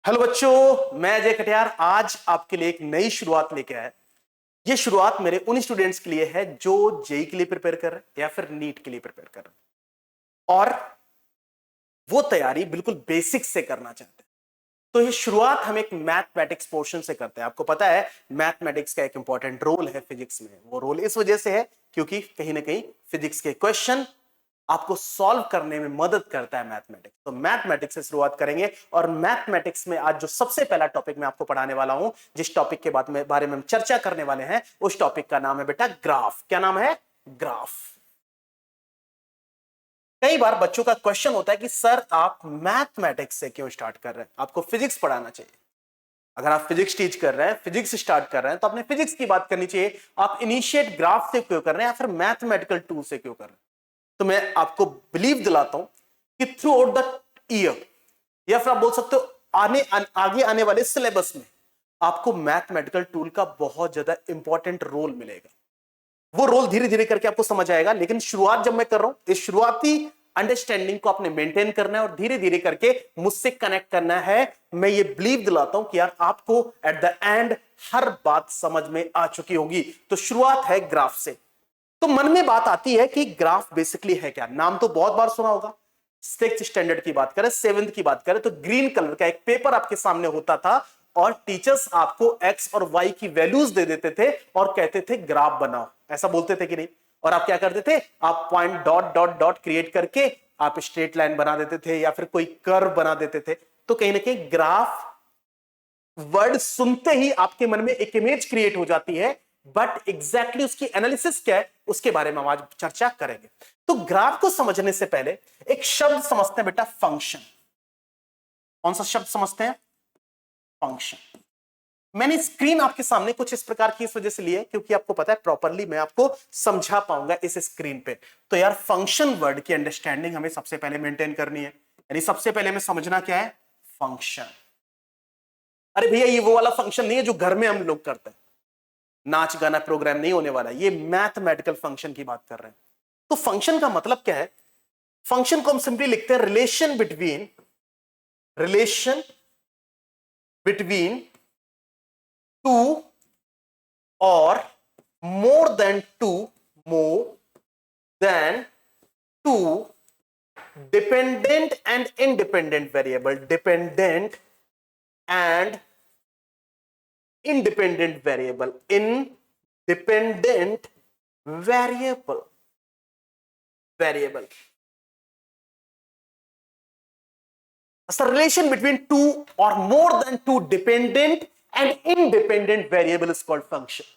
Hello बच्चों, मैं अजय कटियार आज आपके लिए एक नई शुरुआत लेके आया। ये शुरुआत मेरे उन स्टूडेंट्स के लिए है जो जेई के लिए प्रिपेयर कर रहे हैं या फिर नीट के लिए प्रिपेयर कर रहे हैं और वो तैयारी बिल्कुल बेसिक से करना चाहते हैं। तो ये शुरुआत हम एक मैथमेटिक्स पोर्शन से करते हैं। आपको पता है मैथमेटिक्स का एक इंपॉर्टेंट रोल है फिजिक्स में। वो रोल इस वजह से है क्योंकि कहीं ना कहीं फिजिक्स के क्वेश्चन आपको सॉल्व करने में मदद करता है मैथमेटिक्स। तो मैथमेटिक्स से शुरुआत करेंगे और मैथमेटिक्स में आज जो सबसे पहला टॉपिक मैं आपको पढ़ाने वाला हूं, जिस टॉपिक के बारे में हम चर्चा करने वाले हैं, उस टॉपिक का नाम है बेटा ग्राफ। क्या नाम है? ग्राफ। कई बार बच्चों का क्वेश्चन होता है कि सर आप मैथमेटिक्स से क्यों स्टार्ट कर रहे हैं, आपको फिजिक्स पढ़ाना चाहिए। अगर आप फिजिक्स टीच कर रहे हैं, फिजिक्स स्टार्ट कर रहे हैं, तो अपने फिजिक्स की बात करनी चाहिए। आप इनिशिएट ग्राफ से क्यों कर रहे हैं या फिर मैथमेटिकल टूल से क्यों कर रहे हैं? तो मैं आपको बिलीव दिलाता हूं कि थ्रू आउट द ईयर या फिर आप बोल सकते हो आगे आने वाले सिलेबस में आपको मैथमेटिकल टूल का बहुत ज्यादा इंपॉर्टेंट रोल मिलेगा। वो रोल धीरे धीरे करके आपको समझ आएगा, लेकिन शुरुआत जब मैं कर रहा हूं, इस शुरुआती अंडरस्टैंडिंग को आपने मेंटेन करना है और धीरे धीरे करके मुझसे कनेक्ट करना है। मैं ये बिलीव दिलाता हूं कि यार आपको एट द एंड हर बात समझ में आ चुकी होगी। तो शुरुआत है ग्राफ से। तो मन में बात आती है कि ग्राफ बेसिकली है क्या? नाम तो बहुत बार सुना होगा। सिक्स्थ स्टैंडर्ड की बात करें, सेवेंथ की बात करें, तो ग्रीन कलर का एक पेपर आपके सामने होता था और टीचर्स आपको एक्स और वाई की वैल्यूज दे देते थे और कहते थे ग्राफ बनाओ। ऐसा बोलते थे कि नहीं? और आप क्या करते थे? आप point dot dot dot create करके आप स्ट्रेट लाइन बना देते थे या फिर कोई कर्व बना देते थे। तो कहीं ना कहीं ग्राफ वर्ड सुनते ही आपके मन में एक इमेज क्रिएट हो जाती है, बट एग्जैक्टली उसकी एनालिसिस क्या है उसके बारे में हम आज चर्चा करेंगे। तो ग्राफ को समझने से पहले एक शब्द समझते हैं बेटा, फंक्शन। कौन सा शब्द समझते हैं? फंक्शन। मैंने स्क्रीन आपके सामने कुछ इस प्रकार की इस वजह से ली है क्योंकि आपको पता है प्रॉपरली मैं आपको समझा पाऊंगा इस स्क्रीन पे। तो यार फंक्शन वर्ड की अंडरस्टैंडिंग हमें सबसे पहले मेंटेन करनी है। यानी सबसे पहले हमें समझना क्या है? फंक्शन। अरे भैया ये वो वाला फंक्शन नहीं है जो घर में हम लोग करते हैं, नाच गाना प्रोग्राम नहीं होने वाला। ये मैथमेटिकल फंक्शन की बात कर रहे हैं। तो फंक्शन का मतलब क्या है? फंक्शन को हम सिंपली लिखते हैं रिलेशन बिटवीन टू और more than two dependent and independent variable, dependent and independent variable, independent variable. The relation between two or more than two dependent and independent variable is called function.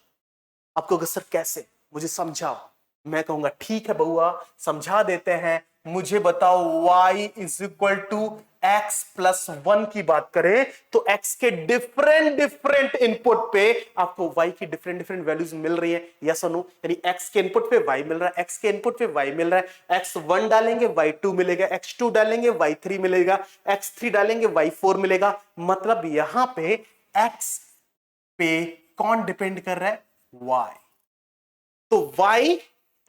आपको sir कैसे? मुझे समझाओ। मैं कहूंगा ठीक है बउआ, समझा देते हैं। मुझे बताओ y is equal to X plus 1 की बात करें तो x के डिफरेंट इनपुट पे आपको y की डिफरेंट वैल्यूज मिल रही है। यस और नो? यानी x के इनपुट पे y मिल रहा है, x के इनपुट पे y मिल रहा है। x1 डालेंगे y2 मिलेगा, x2 डालेंगे y3 मिलेगा, x3 डालेंगे y4 मिलेगा। मतलब यहां पे x पे कौन डिपेंड कर रहा है? y। तो y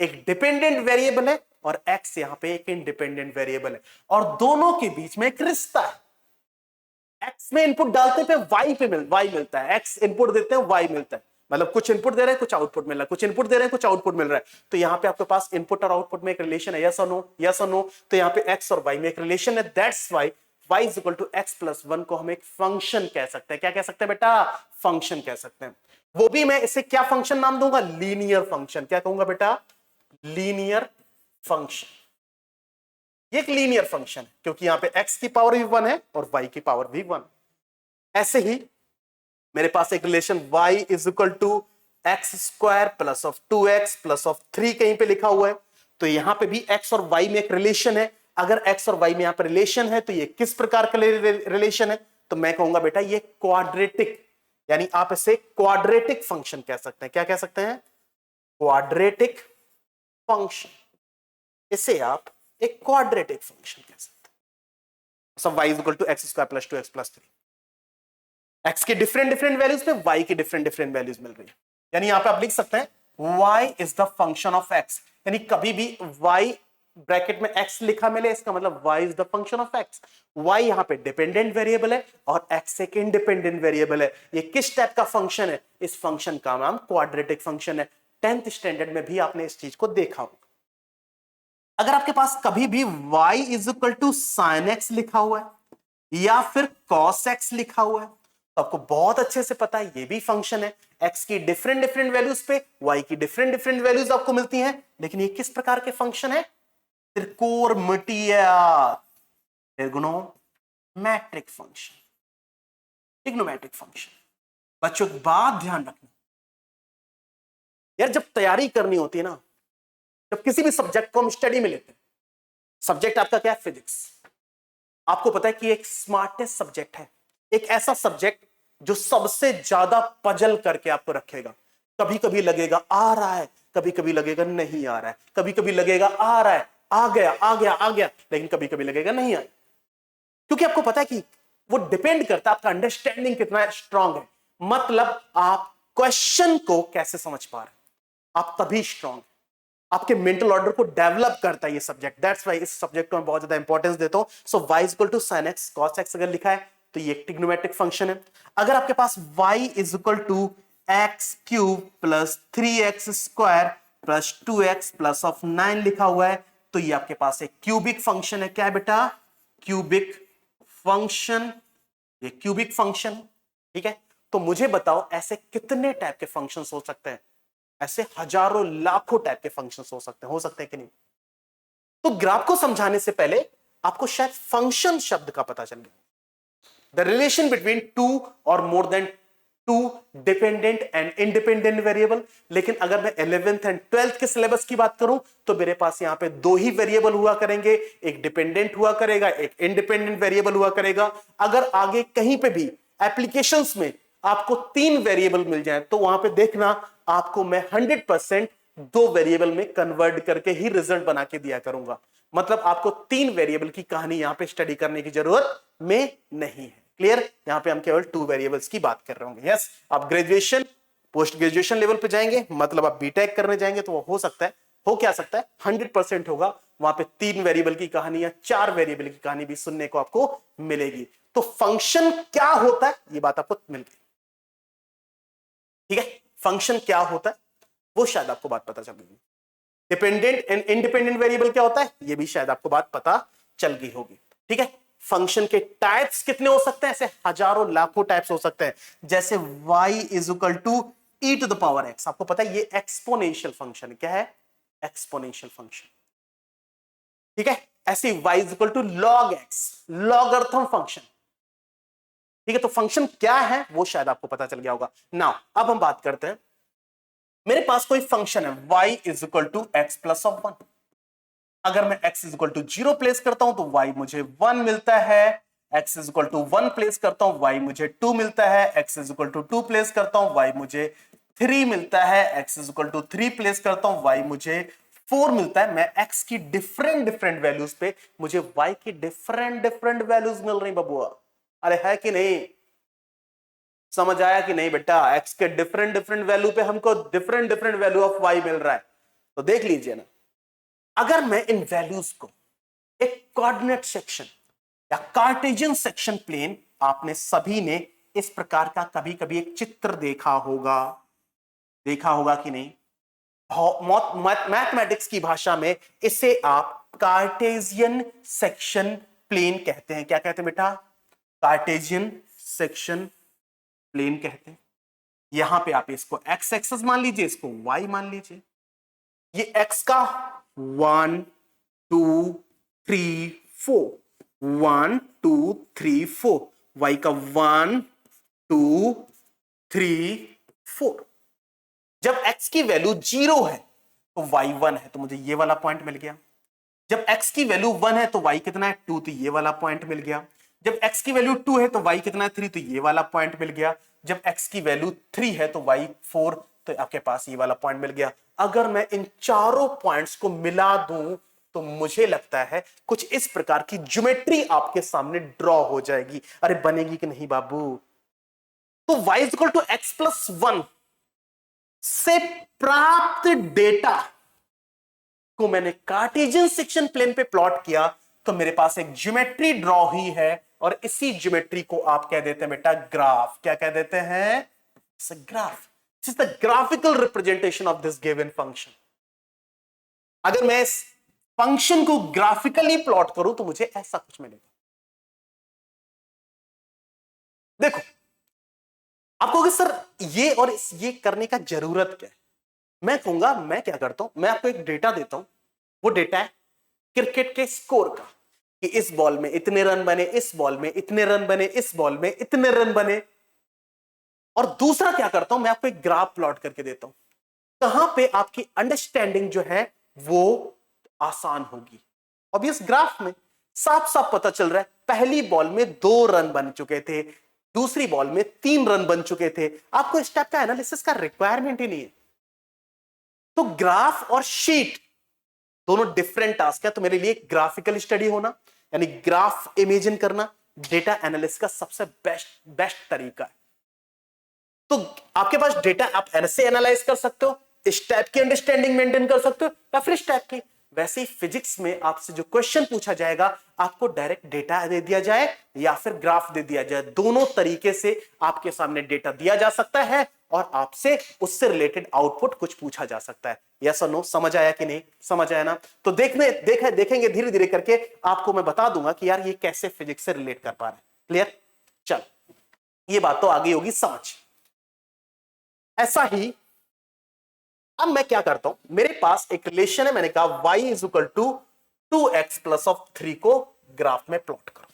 एक डिपेंडेंट वेरिएबल है और x यहां पे एक इंडिपेंडेंट वेरिएबल है और दोनों के बीच में एक रिश्ता है। x में इनपुट डालते पे y मिलता है, x इनपुट देते हैं y मिलता है। मतलब कुछ इनपुट दे रहे हैं, कुछ आउटपुट मिल रहा है, कुछ इनपुट दे रहे हैं, कुछ आउटपुट मिल रहा है। तो यहां पे आपके पास इनपुट और आउटपुट में एक रिलेशन है। यस और नो? यस और नो? तो यहां पे x और y में एक रिलेशन है। That's why y is equal to X plus 1 को हम एक फंक्शन कह सकते हैं। क्या कह सकते हैं बेटा? फंक्शन कह सकते हैं। वो भी मैं इसे क्या फंक्शन नाम दूंगा? Linear function. क्या कहूंगा बेटा? Linear function. ये एक लीनियर फंक्शन है क्योंकि यहां पे x की पावर भी 1 है और y की पावर भी 1। ऐसे ही मेरे पास एक relation y is equal to X square plus of 2x plus of 3 कहीं पे लिखा हुआ है। तो यहां पे भी x और y में एक रिलेशन है। अगर x और y में यहां पर रिलेशन है तो ये किस प्रकार का रिलेशन है? तो मैं कहूंगा बेटा ये क्वाड्रेटिक, यानी आप इसे क्वाड्रेटिक फंक्शन कह सकते हैं। क्या कह सकते हैं? Quadratic function. इसे आप एक क्वाड्रेटिक फंक्शन कह सकते हैं। सब y is equal to X square plus 2x plus 3। x के डिफरेंट वैल्यूज पे y की डिफरेंट वैल्यूज मिल रही है। यानी यहां पे आप लिख सकते हैं y is the function of x। यानी कभी भी y ब्रैकेट में x लिखा मिले, इसका मतलब y is the function of x। y यहां पे डिपेंडेंट वेरिएबल है और x एक इंडिपेंडेंट वेरिएबल है। ये किस टाइप का फंक्शन है? इस फंक्शन का नाम क्वाड्रेटिक फंक्शन है। 10th स्टैंडर्ड में भी आपने इस चीज को देखा होगा। अगर आपके पास कभी भी y is equal to sine X लिखा हुआ है या फिर कॉस एक्स लिखा हुआ है, तो आपको बहुत अच्छे से पता है ये भी फंक्शन है। x की डिफरेंट डिफरेंट वैल्यूज पे y की डिफरेंट डिफरेंट वैल्यूज आपको मिलती हैं, लेकिन ये किस प्रकार के फंक्शन है? त्रिकोणमितीय ट्रिग्नोमेट्रिक फंक्शन, ट्रिग्नोमेट्रिक फंक्शन। बच्चों एक बात ध्यान रखना यार, जब तैयारी करनी होती है ना, जब किसी भी सब्जेक्ट को हम स्टडी में लेते हैं, सब्जेक्ट आपका क्या है? फिजिक्स। आपको पता है कि एक स्मार्टेस्ट सब्जेक्ट है, एक ऐसा सब्जेक्ट जो सबसे ज्यादा पजल करके आपको रखेगा। कभी कभी लगेगा आ रहा है, कभी कभी लगेगा नहीं आ रहा है, कभी कभी लगेगा आ रहा है, आ गया आ गया आ गया, लेकिन कभी कभी लगेगा नहीं आया। क्योंकि आपको पता है कि वो डिपेंड करता है आपका अंडरस्टैंडिंग कितना स्ट्रांग है, मतलब आप क्वेश्चन को कैसे समझ पा रहे हैं, आप तभी स्ट्रांग। आपके मेंटल ऑर्डर को डेवलप करता है ये सब्जेक्ट। दैट्स व्हाई इस सब्जेक्ट को मैं बहुत ज्यादा इंपॉर्टेंस देता हूं। So y equal to sin x cos x अगर लिखा है तो ये एक ट्रिग्नोमेट्रिक फंक्शन है। अगर आपके पास y is equal to X cube plus 3x square plus 2x plus of 9 लिखा हुआ है, तो ये आपके पास एक क्यूबिक फंक्शन है। क्या है बेटा? Cubic function. ये क्यूबिक फंक्शन, ठीक है। तो मुझे बताओ ऐसे कितने टाइप के फंक्शंस हो सकते हैं? ऐसे हजारों लाखों टाइप के फंक्शंस हो सकते हैं कि नहीं? तो ग्राफ को समझाने से पहले आपको शायद फंक्शन शब्द का पता चल गया। द रिलेशन बिटवीन टू और more than two dependent and independent variable. लेकिन अगर मैं 11th एंड 12th के सिलेबस की बात करूं तो मेरे पास यहां पे दो ही वेरिएबल हुआ करेंगे, एक डिपेंडेंट हुआ करेगा, एक इंडिपेंडेंट वेरिएबल हुआ करेगा। अगर आगे कहीं पे भी एप्लीकेशंस में आपको 3 वेरिएबल मिल जाए तो वहां पे देखना आपको मैं 100% 2 वेरिएबल में कन्वर्ट करके ही रिजल्ट बना के दिया करूंगा। मतलब आपको 3 वेरिएबल की कहानी यहां पे स्टडी करने की जरूरत में नहीं है। क्लियर? यहां पे हम केवल 2 वेरिएबल्स की बात कर रहे होंगे। यस, आप ग्रेजुएशन पोस्ट ग्रेजुएशन लेवल पे जाएंगे, मतलब आप बीटेक करने जाएंगे, तो वो हो सकता है, हो क्या सकता है, 100% होगा वहां पे 3 वेरिएबल की कहानी या 4 वेरिएबल की कहानी भी सुनने को आपको मिलेगी। तो फंक्शन क्या होता है ये बात आपको मिल गई, ठीक है। फंक्शन क्या होता है वो शायद आपको बात पता चल गई। डिपेंडेंट एंड इंडिपेंडेंट वेरिएबल क्या होता है ये भी शायद आपको बात पता चल गई होगी, ठीक है। फंक्शन के टाइप्स कितने हो सकते हैं? ऐसे हजारों लाखों टाइप्स हो सकते हैं। जैसे y is equal to e to the power x, आपको पता है ये एक्सपोनेंशियल फंक्शन। क्या है? एक्सपोनेंशियल फंक्शन, ठीक है। ऐसे y is equal to log x, logarithm function, ठीक है। तो फंक्शन क्या है वो शायद आपको पता चल गया होगा। नाउ अब हम बात करते हैं, मेरे पास कोई फंक्शन है y is equal to X plus of 1। अगर मैं x is equal to 0 place करता हूं तो y मुझे 1 मिलता है, x is equal to 1 place करता हूं y मुझे 2 मिलता है, x is equal to 2 place करता हूं y मुझे 3 मिलता है, x is equal to 3 place करता हूं y मुझे 4 मिलता है। मैं x की डिफरेंट डिफरेंट वैल्यूज पे मुझे y की डिफरेंट डिफरेंट वैल्यूज मिल रही बबुआ। अरे है कि नहीं? समझ आया कि नहीं बेटा? x के डिफरेंट डिफरेंट वैल्यू पे हमको different different value of y मिल रहा है। तो देख लीजिए ना, अगर मैं इन वैल्यूज को एक कोऑर्डिनेट सेक्शन या कार्टेशियन सेक्शन प्लेन, आपने सभी ने इस प्रकार का कभी कभी एक चित्र देखा होगा कि नहीं? मैथमेटिक्स की भाषा में इसे आप कार्टेशियन सेक्शन प्लेन कहते हैं। क्या कहते हैं बेटा? कार्टेशियन सेक्शन प्लेन कहते हैं। यहां पे आप इसको एक्स एक्सेस मान लीजिए, इसको वाई मान लीजिए। ये एक्स का 1 2 3 4, 1 2 3 4, वाई का 1 2 3 4। जब x की वैल्यू 0 है तो y 1 है, तो मुझे ये वाला पॉइंट मिल गया। जब x की वैल्यू 1 है तो y कितना है? 2, तो ये वाला पॉइंट मिल गया। जब x की वैल्यू 2 है तो y कितना है? 3, तो ये वाला पॉइंट मिल गया। जब x की वैल्यू 3 है तो y 4, तो आपके पास ये वाला पॉइंट मिल गया। अगर मैं इन चारों पॉइंट्स को मिला दूं तो मुझे लगता है कुछ इस प्रकार की ज्योमेट्री आपके सामने ड्रॉ हो जाएगी। अरे बनेगी कि नहीं बाबू? तो y is equal to X plus 1 से प्राप्त डेटा को मैंने कार्टेशियन सेक्शन प्लेन पे प्लॉट किया तो मेरे पास एक ज्योमेट्री ड्रॉ हुई है और इसी ज्योमेट्री को आप कह देते हैं बेटा ग्राफ। क्या कह देते हैं? Graph. This is the graphical representation of this given function. अगर मैं इस फंक्शन को ग्राफिकली प्लॉट करूं तो मुझे ऐसा कुछ मिलेगा। देखो, आप कहोगे सर ये और ये करने का जरूरत क्या है? मैं कहूंगा, मैं क्या करता हूं, मैं आपको एक डेटा देता हूं। वो डेटा है क्रिकेट के स्कोर का, कि इस बॉल में इतने रन बने, इस बॉल में इतने रन बने, इस बॉल में इतने रन बने। और दूसरा क्या करता हूं, मैं आपको एक ग्राफ प्लॉट करके देता हूं, कहां पे आपकी अंडरस्टैंडिंग जो है वो आसान होगी। अब इस ग्राफ में साफ साफ पता चल रहा है पहली बॉल में 2 रन बन चुके थे, दूसरी बॉल में 3 रन बन चुके थे। आपको इस टाइप का एनालिसिस का रिक्वायरमेंट ही नहीं है। तो ग्राफ और शीट दोनों डिफरेंट टास्क है। तो मेरे लिए ग्राफिकल स्टडी होना यानी ग्राफ इमेजिन करना डेटा एनालिसिस का सबसे बेस्ट तरीका है। तो आपके पास डेटा आप ऐसे एनालाइज कर सकते हो, इस टाइप की अंडरस्टैंडिंग मेंटेन कर सकते हो या फिर इस टाइप की। वैसे ही फिजिक्स में आपसे जो क्वेश्चन पूछा जाएगा, आपको डायरेक्ट डेटा दे दिया जाए या फिर ग्राफ दे दिया जाए, दोनों तरीके से आपके सामने डेटा दिया जा सकता है और आपसे उससे रिलेटेड आउटपुट कुछ पूछा जा सकता है। यस और नो? समझ आया कि नहीं? समझ आया ना? तो देखेंगे धीरे धीरे करके आपको मैं बता दूंगा कि यार ये कैसे फिजिक्स से रिलेट कर पा रहे हैं। क्लियर? चल, ये बात तो आगे होगी समझ। ऐसा ही अब मैं क्या करता हूं, मेरे पास एक रिलेशन है, मैंने कहा y is equal to 2x plus of 3 को ग्राफ में प्लॉट करो।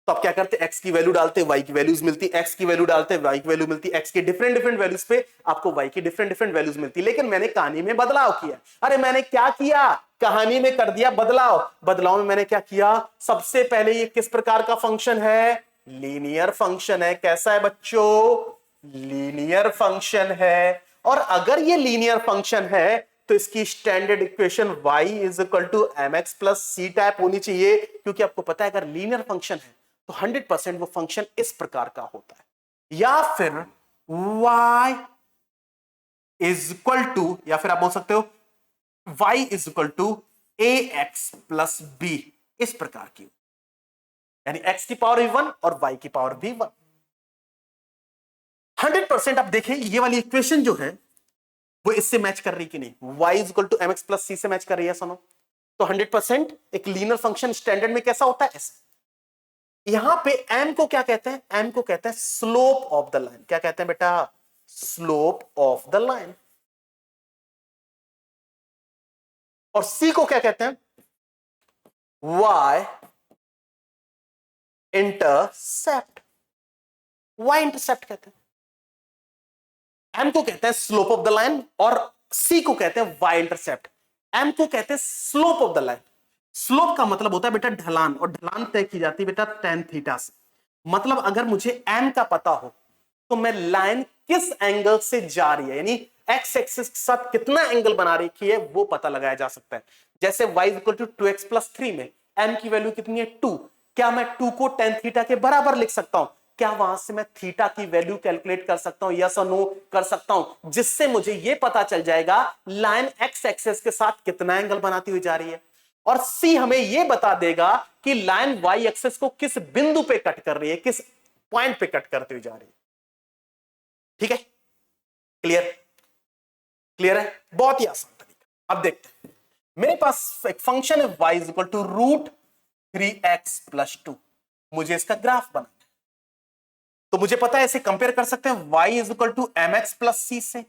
तो आप क्या करते हैं, x की वैल्यू डालते हैं, y की वैल्यूज मिलती, x की वैल्यू डालते हैं, y की वैल्यू मिलती, x की डिफरेंट वैल्यूज पे आपको y की डिफरेंट वैल्यूज मिलती। लेकिन मैंने कहानी में बदलाव किया। अरे मैंने क्या किया, कहानी में कर दिया बदलाव में मैंने क्या किया, सबसे पहले ये किस प्रकार का फंक्शन है, लीनियर फंक्शन है। कैसा है बच्चों? लीनियर फंक्शन है। और अगर ये लीनियर फंक्शन है तो इसकी standard equation y is equal to mx plus C type होनी चाहिए, क्योंकि आपको पता है अगर लीनियर फंक्शन है तो 100% वो फंक्शन इस प्रकार का होता है। या फिर y इज इक्वल टू, या फिर आप बोल सकते हो y is equal to ax plus b, इस प्रकार की, यानी x की पावर भी 1 और y की पावर भी 1। 100% आप देखें ये वाली इक्वेशन जो है वो इससे मैच कर रही कि नहीं, y is equal to mx plus C से मैच कर रही है। सुनो, तो 100% एक लीनियर फंक्शन स्टैंडर्ड में कैसा होता है, ऐसा। यहां पे m को क्या कहते हैं, m को कहते हैं स्लोप ऑफ द लाइन। क्या कहते हैं बेटा? Slope of the line. और c को क्या कहते हैं? y intercept. y इंटरसेप्ट कहते हैं। m को कहते हैं स्लोप ऑफ द लाइन और c को कहते हैं y इंटरसेप्ट। m को कहते हैं slope of the line. Slope का मतलब होता है बेटा ढलान, और ढलान तय की जाती है बेटा tan थीटा से। मतलब अगर मुझे m का पता हो तो मैं लाइन किस एंगल से जा रही है, यानी x एक्सिस के साथ कितना एंगल बना रखी है, वो पता लगाया जा सकता है। जैसे y equal to 2x plus 3 में m की वैल्यू कितनी है, 2। क्या मैं 2 को tan थीटा के बराबर लिख सकता हूं? क्या वहां से मैं थीटा की वैल्यू कैलकुलेट कर सकता हूं? यस और नो? कर सकता हूं, जिससे मुझे यह पता चल जाएगा लाइन एक्स एक्सिस के साथ कितना एंगल बनाती हुई जा रही है। और सी हमें यह बता देगा कि लाइन वाई एक्सिस को किस बिंदु पे कट कर रही है, किस पॉइंट पे कट करती हुई जा रही है। ठीक है? क्लियर? क्लियर है? बहुत ही आसान तरीका। अब देखते हैं, मेरे पास एक फंक्शन है y is equal to root 3x plus 2। मुझे इसका ग्राफ बनाना है, तो मुझे पता है इसे कंपेयर कर सकते हैं y is equal to mx plus C से।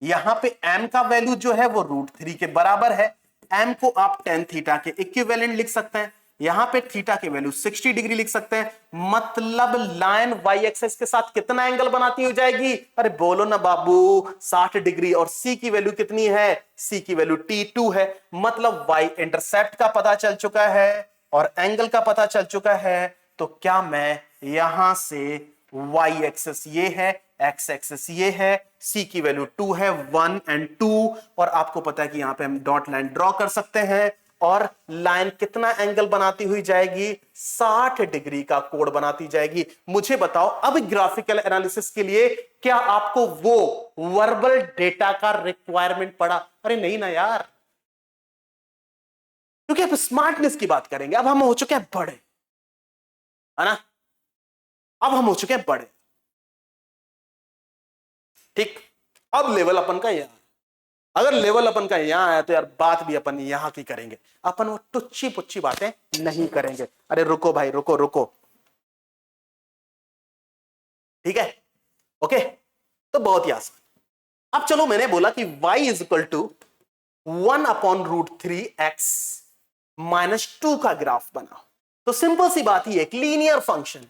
यहां पे m का वैल्यू जो है वो रूट 3 के बराबर है। m को आप tan थीटा के इक्विवेलेंट लिख सकते हैं। यहां पे थीटा की वैल्यू 60 डिग्री लिख सकते हैं। मतलब लाइन वाई एक्सिस के साथ कितना एंगल बनाती हो जाएगी? अरे बोलो ना बाबू, 60 डिग्री। और सी की वैल्यू कितनी है? सी की वैल्यू T2 है। मतलब वाई इंटरसेप्ट का पता चल चुका है और एंगल का पता चल चुका है। तो क्या मैं यहां से वाई एक्सिस ये है, एक्स एक्सिस ये है, सी की वैल्यू 2 है, 1 एंड 2, और आपको पता है कि यहां पे हम डॉट लाइन ड्रॉ कर सकते हैं। और लाइन कितना एंगल बनाती हुई जाएगी? 60 डिग्री का कोण बनाती जाएगी। मुझे बताओ अब ग्राफिकल एनालिसिस के लिए क्या आपको वो वर्बल डेटा का रिक्वायरमेंट पड़ा? अरे नहीं ना यार, क्योंकि अब स्मार्टनेस की बात करेंगे। अब हम हो चुके हैं बड़े, है ना, अब हम हो चुके हैं बड़े, ठीक। अब लेवल अपन का यहां, अगर लेवल अपन का यहां है तो यार बात भी अपन यहां की करेंगे, अपन वो टुच्ची पुच्ची बातें नहीं करेंगे। अरे रुको भाई, रुको रुको, ठीक है, ओके। तो बहुत ही आसान। अब चलो, मैंने बोला कि y is equal to 1/√3x -2 का ग्राफ बनाओ। तो सिंपल सी बात ही, एक लीनियर फंक्शन,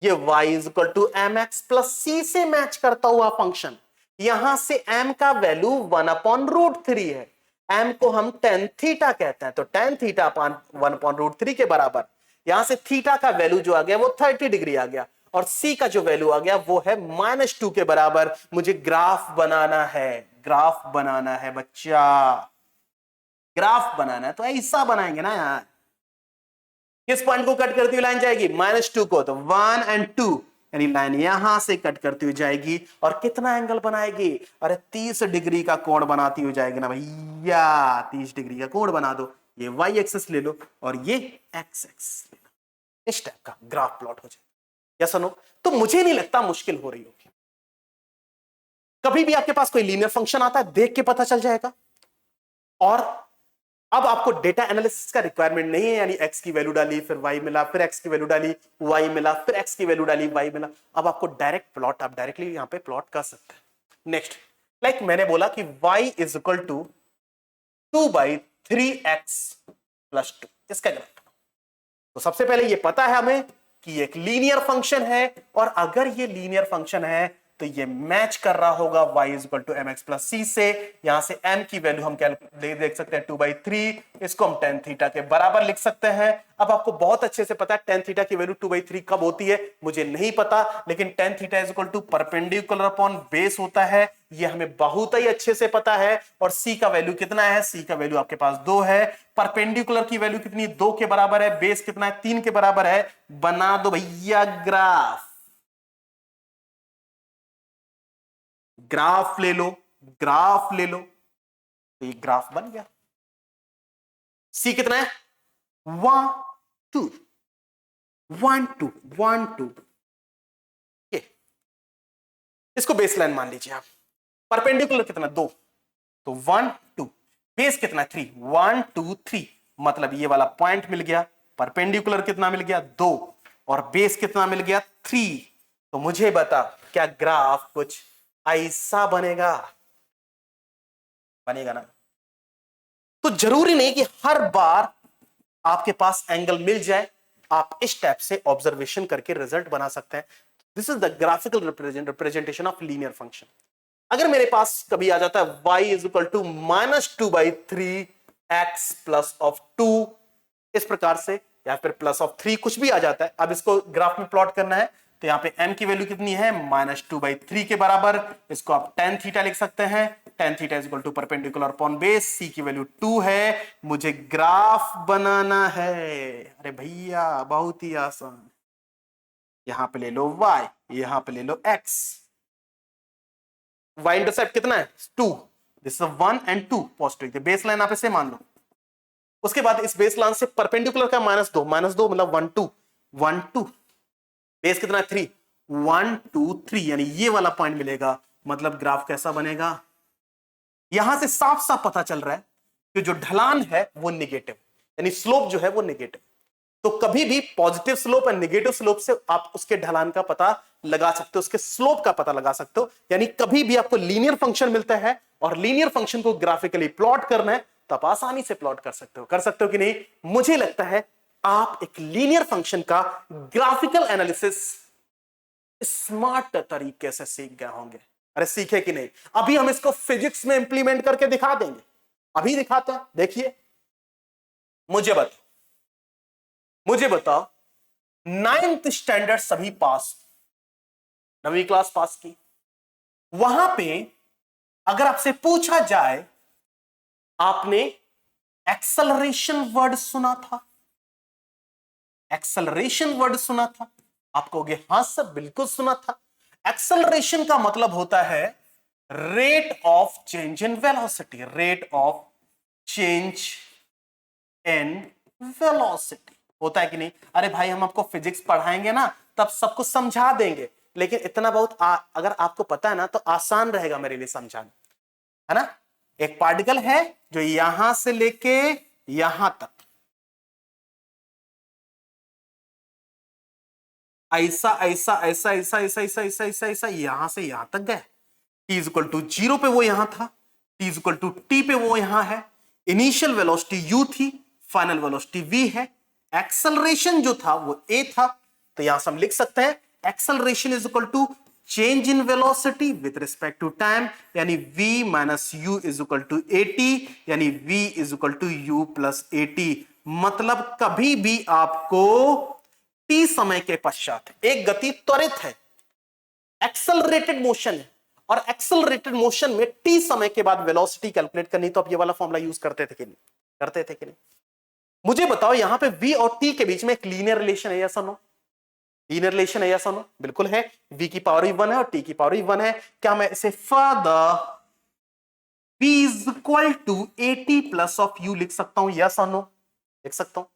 ये y is equal to mx plus c से मैच करता हुआ फंक्शन। यहां से m का वैल्यू 1/√3 है, m को हम tan थीटा कहते हैं, तो tan थीटा 1/√3 के बराबर। यहां से थीटा का वैल्यू जो आ गया वो 30 डिग्री आ गया, और c का जो वैल्यू आ गया वो है -2 के बराबर। मुझे ग्राफ बनाना है, ग्राफ बनाना है बच्चा, ग्राफ बनाना है। तो ऐसा बनाएंगे ना यार, किस पॉइंट को कट करती हुई लाइन जाएगी, -2 को, तो 1 और 2, यानी लाइन यहां से कट करती हुई जाएगी, और कितना एंगल बनाएगी, अरे 30 डिग्री का कोण बनाती हुई जाएगी ना भैया, 30 डिग्री का कोण बना दो। ये y एक्सिस ले लो और ये x एक्सिस ले लो, इस टाइप का ग्राफ प्लॉट हो जाए। या सुनो, तो मुझे नहीं लगता मुश्किल हो रही होगी। कभी भी आपके पास कोई लीनियर फंक्शन आता है, देख के पता चल जाएगा। और अब आपको डेटा एनालिसिस का रिक्वायरमेंट नहीं है, यानी x की वैल्यू डाली, फिर y मिला, फिर x की वैल्यू डाली, y मिला, फिर x की वैल्यू डाली, y मिला। अब आपको डायरेक्ट प्लॉट, आप डायरेक्टली यहां पे प्लॉट कर सकते हैं। नेक्स्ट, लाइक मैंने बोला कि y is equal to 2/3x plus 2, इसका ग्राफ। तो सबसे पहले ये पता है हमें कि एक लीनियर फंक्शन है, और अगर ये लीनियर फंक्शन है तो ये मैच कर रहा होगा y is equal to mx plus c से। यहां से m की वैल्यू हम देख सकते हैं 2/3, इसको हम tan थीटा के बराबर लिख सकते हैं। अब आपको बहुत अच्छे से पता है tan थीटा की वैल्यू 2/3 कब होती है, मुझे नहीं पता, लेकिन tan theta is equal to perpendicular upon base होता है, ये हमें बहुत ही अच्छे से पता है। और c का वैल्यू कितना है, c का वैल्यू आपके पास 2 है, परपेंडिकुलर की वैल्यू कितनी, 2 के बराबर है, बेस कितना है, 3 के बराबर है। बना दो भैया ग्राफ, ग्राफ ले लो, ग्राफ ले लो, तो ये ग्राफ बन गया। सी कितना है, 1 2 1 2 1 2, इसको बेसलाइन मान लीजिए आप। परपेंडिकुलर कितना, 2, तो 1 2, बेस कितना, 3, 1 2 3, मतलब ये वाला पॉइंट मिल गया। परपेंडिकुलर कितना मिल गया, 2, और बेस कितना मिल गया, 3। तो मुझे बता, क्या ग्राफ कुछ ऐसा बनेगा, बनेगा ना। तो जरूरी नहीं कि हर बार आपके पास एंगल मिल जाए, आप इस टाइप से ऑब्जर्वेशन करके रिजल्ट बना सकते हैं। This is the graphical representation of linear function. अगर मेरे पास कभी आ जाता है y is equal to -2/3x plus of 2, इस प्रकार से, या फिर प्लस ऑफ 3, कुछ भी आ जाता है। अब इसको ग्राफ में प्लॉट करना है, तो यहां पे m की वैल्यू कितनी है, -2/3 के बराबर, इसको आप tan थीटा लिख सकते हैं। tan theta is equal to perpendicular upon base, c की वैल्यू 2 है, मुझे ग्राफ बनाना है। अरे भैया बहुत ही आसान, यहां पे ले लो y, यहां पे ले लो x, y इंटरसेप्ट कितना है, 2, दिस इज 1 और 2 पॉजिटिव, बेस लाइन आप इसे मान लो। उसके बाद इस बेस लाइन से परपेंडिकुलर का -2, -2 मतलब 1 2 1 2, बेस कितना है, 3, 1 2 3, यानी ये वाला पॉइंट मिलेगा। मतलब ग्राफ कैसा बनेगा, यहां से साफ साफ पता चल रहा है कि जो ढलान है वो निगेटिव, यानी स्लोप जो है वो निगेटिव। तो कभी भी पॉजिटिव स्लोप और नेगेटिव स्लोप से आप उसके ढलान का पता लगा सकते हो, उसके स्लोप का पता लगा सकते हो। यानी कभी भी आपको लीनियर फंक्शन मिलता है और लीनियर फंक्शन को ग्राफिकली प्लॉट करना है, तो आप आसानी से प्लॉट कर सकते हो कि नहीं। मुझे लगता है आप एक लीनियर फंक्शन का ग्राफिकल एनालिसिस स्मार्ट तरीके से सीख गए होंगे। अरे सीखे कि नहीं, अभी हम इसको फिजिक्स में इंप्लीमेंट करके दिखा देंगे, अभी दिखाते हैं। देखिए, मुझे बताओ 9th स्टैंडर्ड सभी पास, 9वीं क्लास पास की, वहां पे अगर आपसे पूछा जाए, आपने एक्सेलरेशन वर्ड सुना था, एक्सेलरेशन वर्ड सुना था, आप कहोगे हां सर बिल्कुल सुना था। एक्सेलरेशन का मतलब होता है rate of change in velocity, rate of change in velocity. होता है कि नहीं? अरे भाई हम आपको फिजिक्स पढ़ाएंगे ना तब सब कुछ समझा देंगे, लेकिन इतना बहुत अगर आपको पता है ना तो आसान रहेगा मेरे लिए समझाना, है ना? एक पार्टिकल है जो यहां से लेके यहां तक ऐसा ऐसा ऐसा ऐसा ऐसा ऐसा ऐसा ऐसा ऐसा यहां से यहां तक गए। टी इज इक्वल टू 0 पे वो यहां था, T is equal to T पे वो यहां है। इनिशियल वेलोसिटी u थी, फाइनल वेलोसिटी v है। एक्सेलरेशन जो था वो a था, तो यहां से हम लिख सकते हैं acceleration is equal to change in velocity with respect to time, यानी v minus u is equal to at, यानी v is equal to u plus at। मतलब कभी भी आपको t समय के पश्चात एक गति त्वरित है, एक्सेलरेटेड मोशन है, और एक्सेलरेटेड मोशन में टी समय के बाद वेलोसिटी कैलकुलेट करनी, तो आप ये वाला फॉर्मूला यूज करते थे कि नहीं? करते थे कि नहीं? मुझे बताओ यहां पे v और t के बीच में एक लीनियर रिलेशन है या नो? लीनियर रिलेशन है या नो? बिल्कुल है। v की पावर 1 है और t की पावर 1 है। क्या मैं इसे further v is equal to at plus of u लिख सकता हूं या नो? लिख सकता हूं।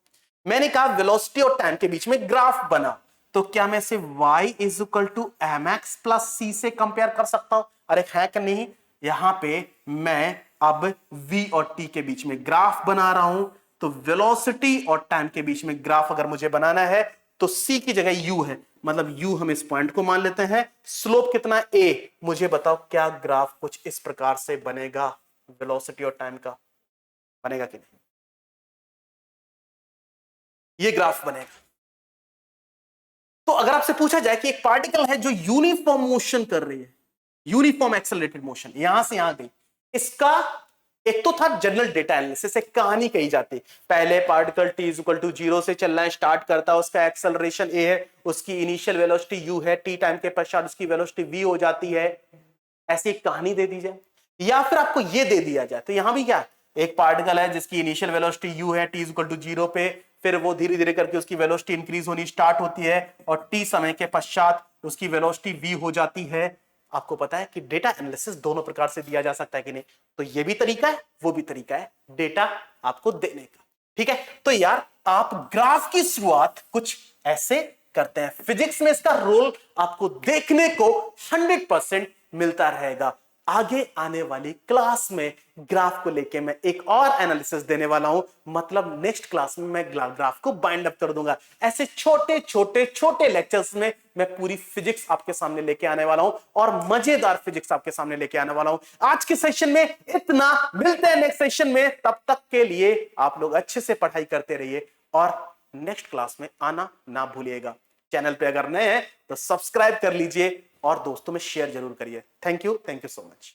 मैंने कहा वेलोसिटी और टाइम के बीच में ग्राफ बना, तो क्या मैं इसे y is equal to M X plus C से कंपेयर कर सकता हूं? अरे है कि नहीं? यहां पे मैं अब v और t के बीच में ग्राफ बना रहा हूं, तो वेलोसिटी और टाइम के बीच में ग्राफ अगर मुझे बनाना है तो c की जगह u है, मतलब u हम इस पॉइंट को मान लेते हैं। स्लोप कितना a? मुझे बताओ क्या ग्राफ कुछ इस प्रकार से बनेगा? वेलोसिटी और टाइम का बनेगा कि नहीं? ये ग्राफ बनेगा। तो अगर आपसे पूछा जाए कि एक पार्टिकल है जो यूनिफॉर्म मोशन कर रही है, यूनिफॉर्म एक्सेलरेटेड मोशन, यहां से यहां गई, इसका एक तो था जनरल डेटा एनालिसिस, एक कहानी कही जाती, पहले particle t is equal to 0 से चलना है, स्टार्ट करता है, उसका एक्सेलरेशन a है, उसकी इनिशियल वेलोसिटी u है, t टाइम के पश्चात उसकी वेलोसिटी v हो जाती है। ऐसी एक कहानी दे दी जाए, या फिर आपको यह दे दिया जाए, तो यहां भी क्या, एक पार्टिकल है जिसकी इनिशियल वेलोसिटी u है, t इज इक्वल टू 0 पे, फिर वो धीरे धीरे करके उसकी वेलोसिटी इंक्रीज होनी स्टार्ट होती है, और t समय के पश्चात उसकी वेलोसिटी v हो जाती है। आपको पता है कि डेटा एनालिसिस दोनों प्रकार से दिया जा सकता है कि नहीं? तो ये भी तरीका है, वो भी तरीका है डेटा आपको देने का। ठीक है, तो यार आप ग्राफ की शुरुआत कुछ ऐसे करते हैं। फिजिक्स में इसका रोल आपको देखने को 100% मिलता रहेगा। आगे आने वाली क्लास में ग्राफ को लेके मैं एक और एनालिसिस देने वाला हूं, मतलब नेक्स्ट क्लास में मैं ग्राफ को बाइंड अप कर दूंगा। ऐसे छोटे छोटे छोटे लेक्चर्स में मैं पूरी फिजिक्स आपके सामने लेके आने वाला हूं, और मजेदार फिजिक्स आपके सामने लेके आने वाला हूं। आज के सेशन में इतना, मिलते हैं नेक्स्ट सेशन में। तब तक के लिए आप लोग अच्छे से पढ़ाई करते रहिए, और नेक्स्ट क्लास में आना ना भूलिएगा। चैनल पे अगर नए हैं तो सब्सक्राइब कर लीजिए और दोस्तों में शेयर जरूर करिए। Thank you so much.